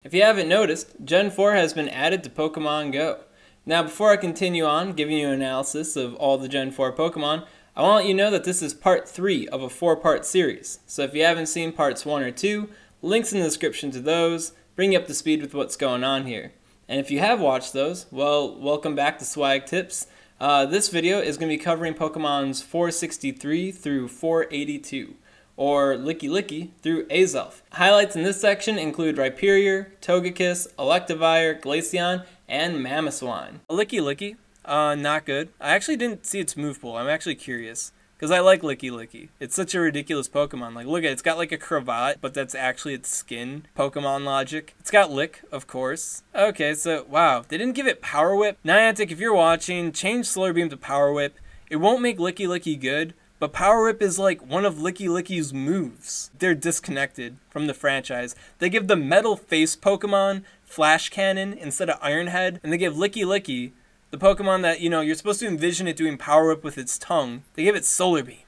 If you haven't noticed, Gen 4 has been added to Pokemon Go. Now before I continue on giving you an analysis of all the Gen 4 Pokemon, I want to let you know that this is part 3 of a 4-part series. So if you haven't seen parts 1 or 2, links in the description to those, bring you up to speed with what's going on here. And if you have watched those, well, welcome back to Swag Tips. This video is going to be covering Pokemons 463 through 482. Or Licky Licky through Azelf. Highlights in this section include Rhyperior, Togekiss, Electivire, Glaceon, and Mamoswine. Licky Licky, not good. I actually didn't see its move pool. I'm actually curious. Because I like Licky Licky. It's such a ridiculous Pokemon. Like, look at it. It's got like a cravat, but that's actually its skin. Pokemon logic. It's got Lick, of course. Okay, so, wow. They didn't give it Power Whip. Niantic, if you're watching, change Solar Beam to Power Whip. It won't make Licky Licky good, but Power Whip is like one of Licky Licky's moves. They're disconnected from the franchise. They give the Metal Face Pokemon Flash Cannon instead of Iron Head, and they give Licky Licky, the Pokemon that, you know, you're supposed to envision it doing Power Whip with its tongue, they give it Solar Beam.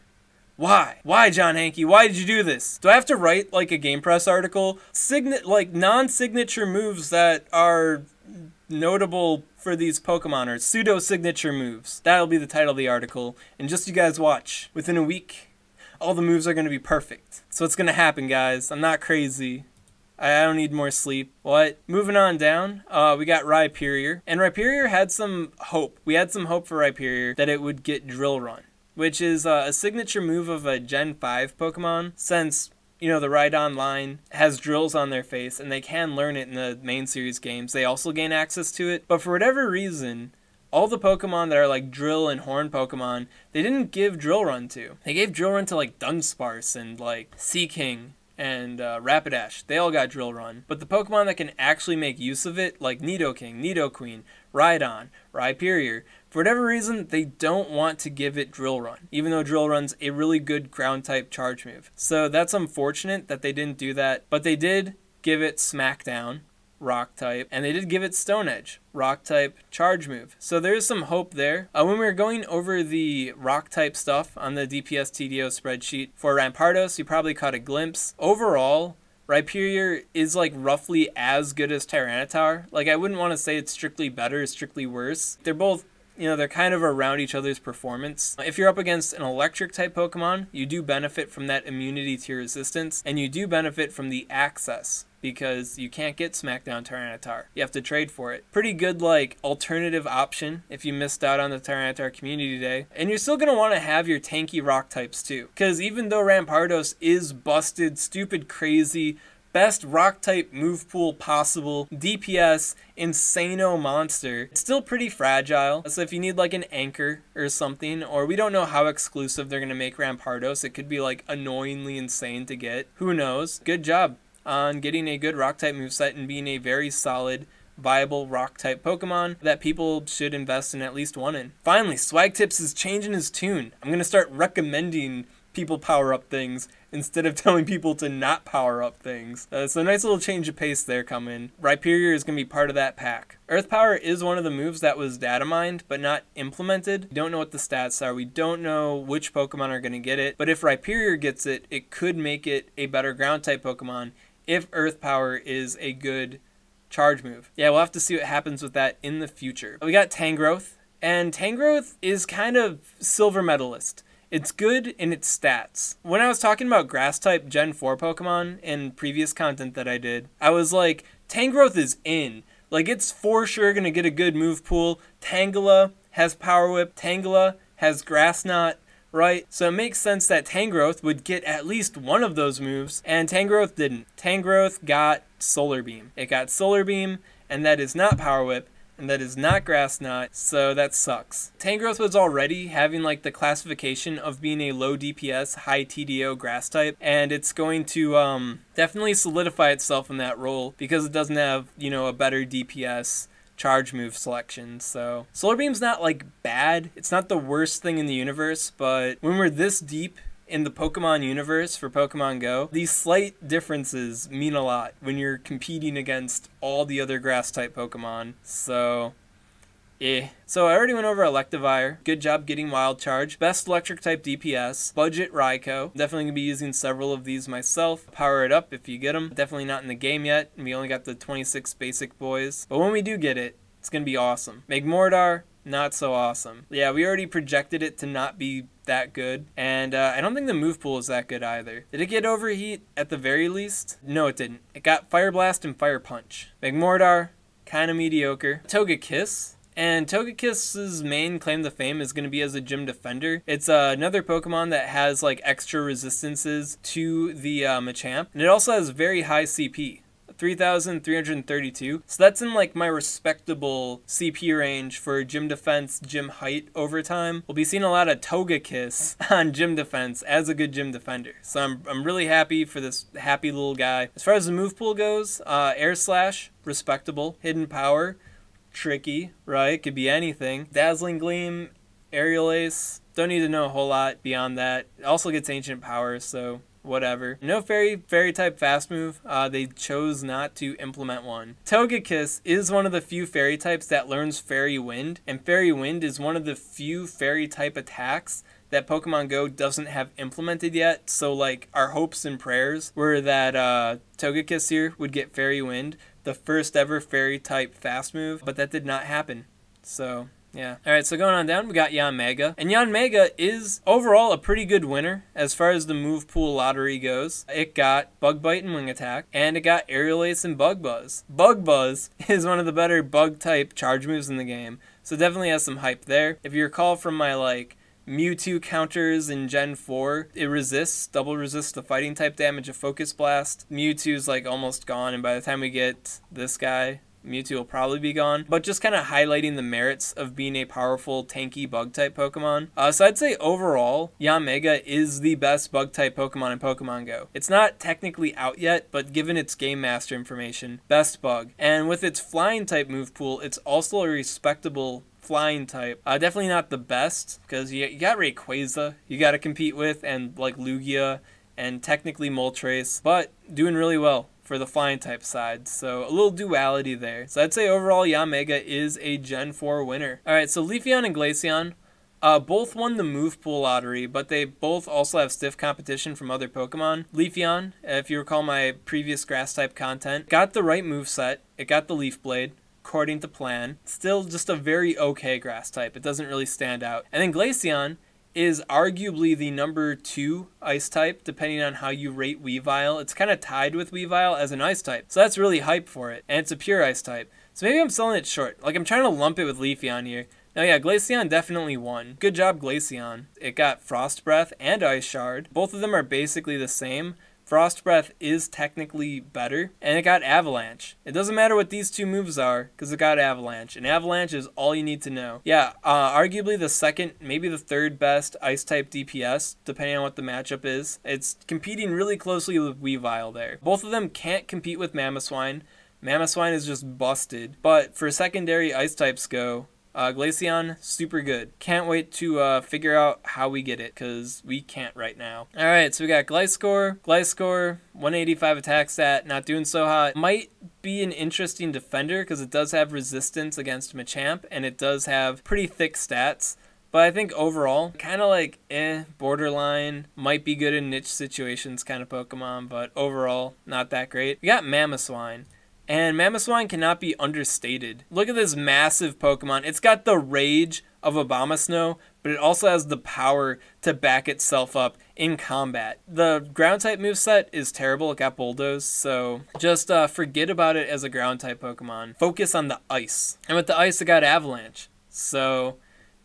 Why? Why, John Hanke? Why did you do this? Do I have to write like a Game Press article? Like non-signature moves that are notable for these Pokemon, or pseudo-signature moves. That'll be the title of the article, and just you guys watch. Within a week, all the moves are going to be perfect. So it's going to happen, guys. I'm not crazy. I don't need more sleep. What? Moving on down, we got Rhyperior. And Rhyperior had some hope. We had some hope for Rhyperior that it would get Drill Run, which is a signature move of a Gen 5 Pokemon, since you know, the Rhydon line has drills on their face, and they can learn it in the main series games. They also gain access to it. But for whatever reason, all the Pokemon that are like Drill and Horn Pokemon, they didn't give Drill Run to. They gave Drill Run to like Dunsparce and like Seaking and Rapidash. They all got Drill Run. But the Pokemon that can actually make use of it, like Nidoking, Nidoqueen, Rhydon, Rhyperior, for whatever reason, they don't want to give it Drill Run, even though Drill Run's a really good ground-type charge move. So that's unfortunate that they didn't do that, but they did give it Smackdown, Rock-type, and they did give it Stone Edge, Rock-type charge move. So there's some hope there. When we were going over the Rock-type stuff on the DPS TDO spreadsheet for Rampardos, you probably caught a glimpse. Overall, Rhyperior is like roughly as good as Tyranitar. Like, I wouldn't want to say it's strictly better or strictly worse. They're both, you know, they're kind of around each other's performance. If you're up against an electric type Pokemon, you do benefit from that immunity to resistance, and you do benefit from the access, because you can't get Smackdown Tyranitar. You have to trade for it. Pretty good, like, alternative option if you missed out on the Tyranitar Community Day. And you're still going to want to have your tanky rock types too, because even though Rampardos is busted, stupid, crazy, best rock type move pool possible, DPS, insano monster, it's still pretty fragile. So if you need like an anchor or something, or we don't know how exclusive they're going to make Rampardos, it could be like annoyingly insane to get. Who knows? Good job on getting a good rock type moveset and being a very solid, viable rock type Pokemon that people should invest in at least one in. Finally, Swag Tips is changing his tune. I'm going to start recommending people power up things instead of telling people to not power up things. So a nice little change of pace there coming. Rhyperior is going to be part of that pack. Earth Power is one of the moves that was data mined but not implemented. We don't know what the stats are. We don't know which Pokemon are going to get it. But if Rhyperior gets it, it could make it a better ground type Pokemon if Earth Power is a good charge move. Yeah, we'll have to see what happens with that in the future. We got Tangrowth, and Tangrowth is kind of silver medalist. It's good in its stats. When I was talking about grass-type Gen 4 Pokemon in previous content that I did, I was like, Tangrowth is in. Like, it's for sure going to get a good move pool. Tangela has Power Whip. Tangela has Grass Knot, right? So it makes sense that Tangrowth would get at least one of those moves, and Tangrowth didn't. Tangrowth got Solar Beam. It got Solar Beam, and that is not Power Whip, and that is not Grass Knot, so that sucks. Tangrowth was already having like the classification of being a low DPS, high TDO grass type, and it's going to definitely solidify itself in that role because it doesn't have, you know, a better DPS charge move selection. So Solar Beam's not like bad, it's not the worst thing in the universe, but when we're this deep in the Pokemon universe for Pokemon Go, these slight differences mean a lot when you're competing against all the other grass type Pokemon. So So I already went over Electivire. Good job getting Wild Charge. Best electric type DPS. Budget Raikou. Definitely going to be using several of these myself. Power it up if you get them. Definitely not in the game yet. We only got the 26 basic boys. But when we do get it, it's going to be awesome. Magmortar, not so awesome. Yeah, we already projected it to not be that good. And I don't think the move pool is that good either. Did it get Overheat at the very least? No, it didn't. It got Fire Blast and Fire Punch. Magmortar, kind of mediocre. Togekiss. And Togekiss's main claim to fame is going to be as a gym defender. It's another Pokemon that has like extra resistances to the Machamp. And it also has very high CP. 3,332. So that's in like my respectable CP range for gym defense, gym height over time. We'll be seeing a lot of Togekiss on gym defense as a good gym defender. So I'm really happy for this happy little guy. As far as the move pool goes, Air Slash, respectable. Hidden Power, tricky, right? Could be anything. Dazzling Gleam, Aerial Ace, don't need to know a whole lot beyond that. It also gets Ancient Power, so whatever. No fairy type fast move. They chose not to implement one. Togekiss is one of the few fairy types that learns Fairy Wind, and Fairy Wind is one of the few fairy type attacks that Pokemon Go doesn't have implemented yet. So like our hopes and prayers were that Togekiss here would get Fairy Wind, the first ever fairy type fast move, but that did not happen. So yeah. Alright, so going on down, we got Yanmega. And Yanmega is overall a pretty good winner as far as the move pool lottery goes. It got Bug Bite and Wing Attack, and it got Aerial Ace and Bug Buzz. Bug Buzz is one of the better bug type charge moves in the game, so definitely has some hype there. If you recall from my like Mewtwo counters in Gen 4, it resists, double resists the fighting type damage of Focus Blast. Mewtwo's like almost gone, and by the time we get this guy, Mewtwo will probably be gone, but just kind of highlighting the merits of being a powerful, tanky bug-type Pokemon. So I'd say overall, Yanmega is the best bug-type Pokemon in Pokemon Go. It's not technically out yet, but given its Game Master information, best bug. And with its flying-type move pool, it's also a respectable flying type. Definitely not the best, because you got Rayquaza you got to compete with, and like Lugia, and technically Moltres, but doing really well for the flying type side, so a little duality there. So I'd say overall Yanmega is a Gen 4 winner. Alright, so Leafeon and Glaceon both won the move pool lottery, but they both also have stiff competition from other Pokemon. Leafeon, if you recall my previous grass type content, got the right moveset, it got the Leaf Blade according to plan. Still just a very okay grass type, it doesn't really stand out. And then Glaceon is arguably the number 2 ice type, depending on how you rate Weavile. It's kind of tied with Weavile as an ice type, so that's really hype for it, and it's a pure ice type. So maybe I'm selling it short. Like, I'm trying to lump it with Leafeon here. Now yeah, Glaceon definitely won. Good job, Glaceon. It got Frost Breath and Ice Shard. Both of them are basically the same. Frost Breath is technically better, and it got Avalanche. It doesn't matter what these two moves are, because it got Avalanche, and Avalanche is all you need to know. Yeah, arguably the second, maybe the third best Ice-type DPS, depending on what the matchup is. It's competing really closely with Weavile there. Both of them can't compete with Mamoswine. Mamoswine is just busted, but for secondary Ice-types go, Glaceon, super good. Can't wait to figure out how we get it, because we can't right now. Alright, so we got Gliscor. Gliscor, 185 attack stat, not doing so hot. Might be an interesting defender, because it does have resistance against Machamp, and it does have pretty thick stats. But I think overall, kind of like, borderline, might be good in niche situations kind of Pokemon, but overall, not that great. We got Mamoswine. And Mamoswine cannot be understated. Look at this massive Pokemon. It's got the rage of Abomasnow, but it also has the power to back itself up in combat. The ground-type moveset is terrible. It got Bulldoze, so just forget about it as a ground-type Pokemon. Focus on the ice. And with the ice, it got Avalanche. So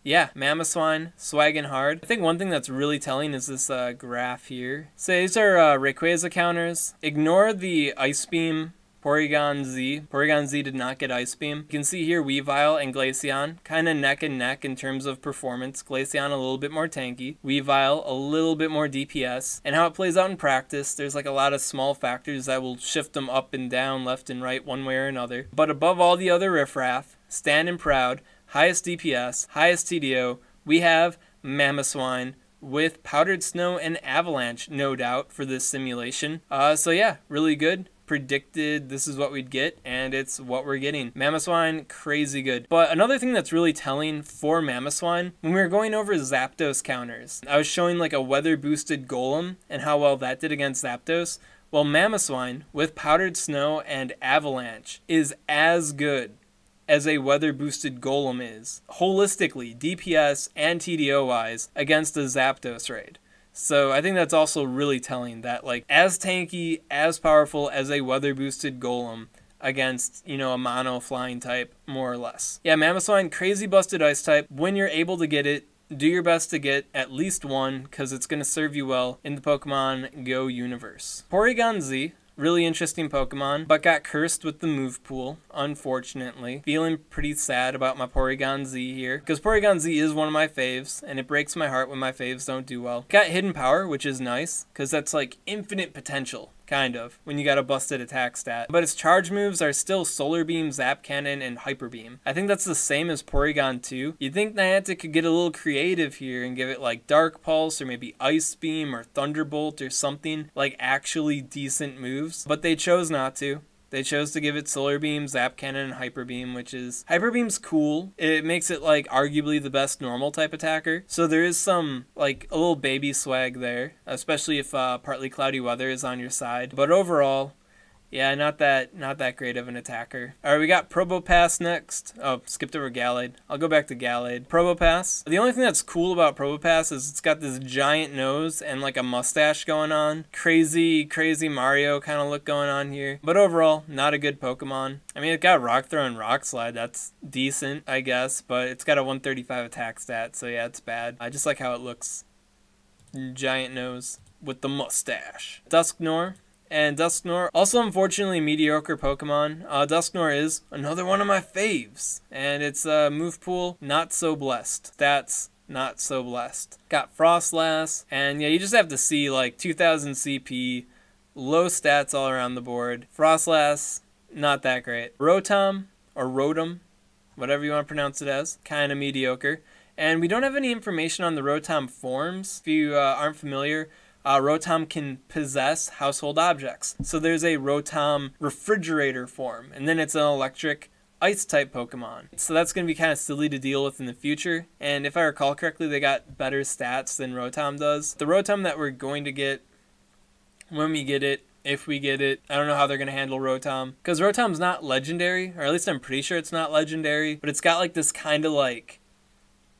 yeah, Mamoswine, swagging hard. I think one thing that's really telling is this graph here. So these are Rayquaza counters. Ignore the Ice Beam Porygon Z. Porygon Z did not get Ice Beam. You can see here Weavile and Glaceon, kind of neck and neck in terms of performance. Glaceon a little bit more tanky. Weavile a little bit more DPS. And how it plays out in practice, there's like a lot of small factors that will shift them up and down, left and right, one way or another. But above all the other riffraff, standing proud, highest DPS, highest TDO, we have Mamoswine with Powdered Snow and Avalanche, no doubt, for this simulation. So yeah, really good. predicted this is what we'd get, and it's what we're getting. Mamoswine, crazy good. But another thing that's really telling for Mamoswine, when we were going over Zapdos counters, I was showing like a weather boosted Golem and how well that did against Zapdos. Well, Mamoswine with Powdered Snow and Avalanche is as good as a weather boosted Golem is, holistically, DPS and TDO wise, against a Zapdos raid. So I think that's also really telling that, like, as tanky, as powerful as a weather boosted Golem against, you know, a mono flying type, more or less. Yeah, Mamoswine, crazy busted ice type. When you're able to get it, do your best to get at least one, because it's going to serve you well in the Pokemon Go universe. Porygon Z, really interesting Pokemon, but got cursed with the move pool, unfortunately. Feeling pretty sad about my Porygon Z here, because Porygon Z is one of my faves, and it breaks my heart when my faves don't do well. Got Hidden Power, which is nice, because that's like infinite potential, kind of, when you got a busted attack stat. But its charge moves are still Solar Beam, Zap Cannon, and Hyper Beam. I think that's the same as Porygon 2. You'd think Niantic could get a little creative here and give it like Dark Pulse, or maybe Ice Beam, or Thunderbolt, or something like actually decent moves, but they chose not to. They chose to give it Solar Beam, Zap Cannon, and Hyper Beam, which is... Hyper Beam's cool. It makes it, like, arguably the best normal type attacker. So there is some, like, a little baby swag there, especially if partly cloudy weather is on your side. But overall, yeah, not that great of an attacker. Alright, we got Probopass next. Oh, skipped over Gallade. I'll go back to Gallade. Probopass. The only thing that's cool about Probopass is it's got this giant nose and like a mustache going on. Crazy Mario kind of look going on here. But overall, not a good Pokemon. I mean, it got Rock Throw and Rock Slide. That's decent, I guess. But it's got a 135 attack stat, so yeah, it's bad. I just like how it looks. Giant nose with the mustache. Dusknoir. And Dusknoir, also unfortunately mediocre Pokemon. Dusknoir is another one of my faves. And its move pool, not so blessed. Stats, not so blessed. Got Frostlass, and yeah, you just have to see like 2000 CP, low stats all around the board. Frostlass, not that great. Rotom, or Rotom, whatever you want to pronounce it as, kind of mediocre. And we don't have any information on the Rotom forms. If you aren't familiar, Rotom can possess household objects. So there's a Rotom refrigerator form, and then it's an electric ice type Pokemon. So that's going to be kind of silly to deal with in the future. And if I recall correctly, they got better stats than Rotom does. The Rotom that we're going to get, when we get it, if we get it, I don't know how they're going to handle Rotom. Because Rotom's not legendary, or at least I'm pretty sure it's not legendary, but it's got like this kind of like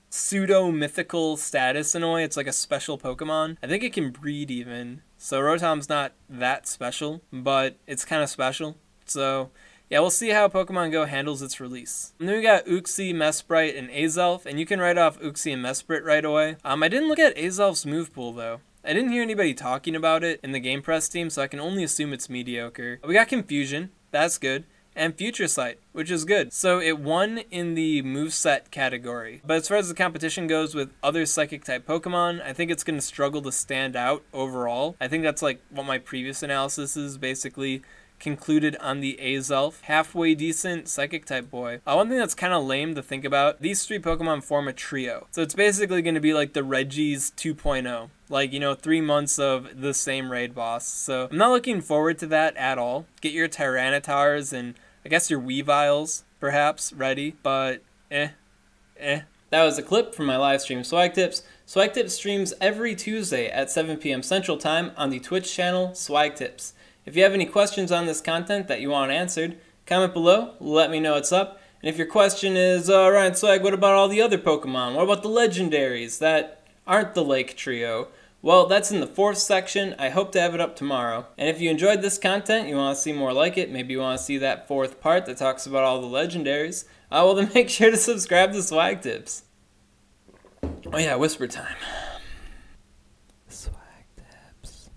pseudo-mythical status in a way. It's like a special Pokemon. I think it can breed even. So Rotom's not that special, but it's kind of special. So yeah, we'll see how Pokemon Go handles its release. And then we got Uxie, Mesprit, and Azelf, and you can write off Uxie and Mesprit right away. I didn't look at Azelf's move pool though. I didn't hear anybody talking about it in the Game Press team, so I can only assume it's mediocre. We got Confusion, that's good. And Future Sight, which is good. So it won in the moveset category. But as far as the competition goes with other Psychic-type Pokemon, I think it's going to struggle to stand out overall. I think that's like what my previous analysis is basically concluded on the Azelf. Halfway decent Psychic-type boy. One thing that's kind of lame to think about, these three Pokemon form a trio. So it's basically going to be like the Regis 2.0. Like, you know, 3 months of the same raid boss. So I'm not looking forward to that at all. Get your Tyrannitars and I guess your Weaviles, perhaps, ready, but That was a clip from my live stream Swag Tips. Swag Tips streams every Tuesday at 7 p.m. Central Time on the Twitch channel Swag Tips. If you have any questions on this content that you want answered, comment below, let me know what's up. And if your question is, Ryan Swag, what about all the other Pokemon? What about the legendaries that aren't the Lake Trio? Well, that's in the 4th section. I hope to have it up tomorrow. And if you enjoyed this content, you want to see more like it, maybe you want to see that 4th part that talks about all the legendaries, well then make sure to subscribe to Swag Tips. Oh yeah, whisper time. Swag Tips.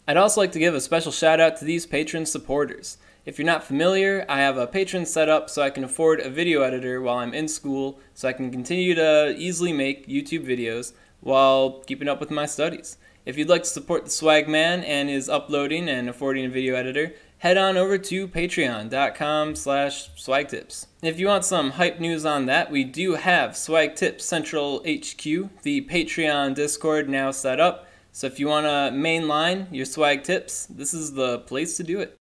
I'd also like to give a special shout out to these Patreon supporters. If you're not familiar, I have a Patreon set up so I can afford a video editor while I'm in school, so I can continue to easily make YouTube videos while keeping up with my studies. If you'd like to support the Swag Man and his uploading and affording a video editor, head on over to patreon.com/swagtips. If you want some hype news on that, we do have Swag Tips Central HQ, the Patreon Discord now set up. So if you want to mainline your swag tips, this is the place to do it.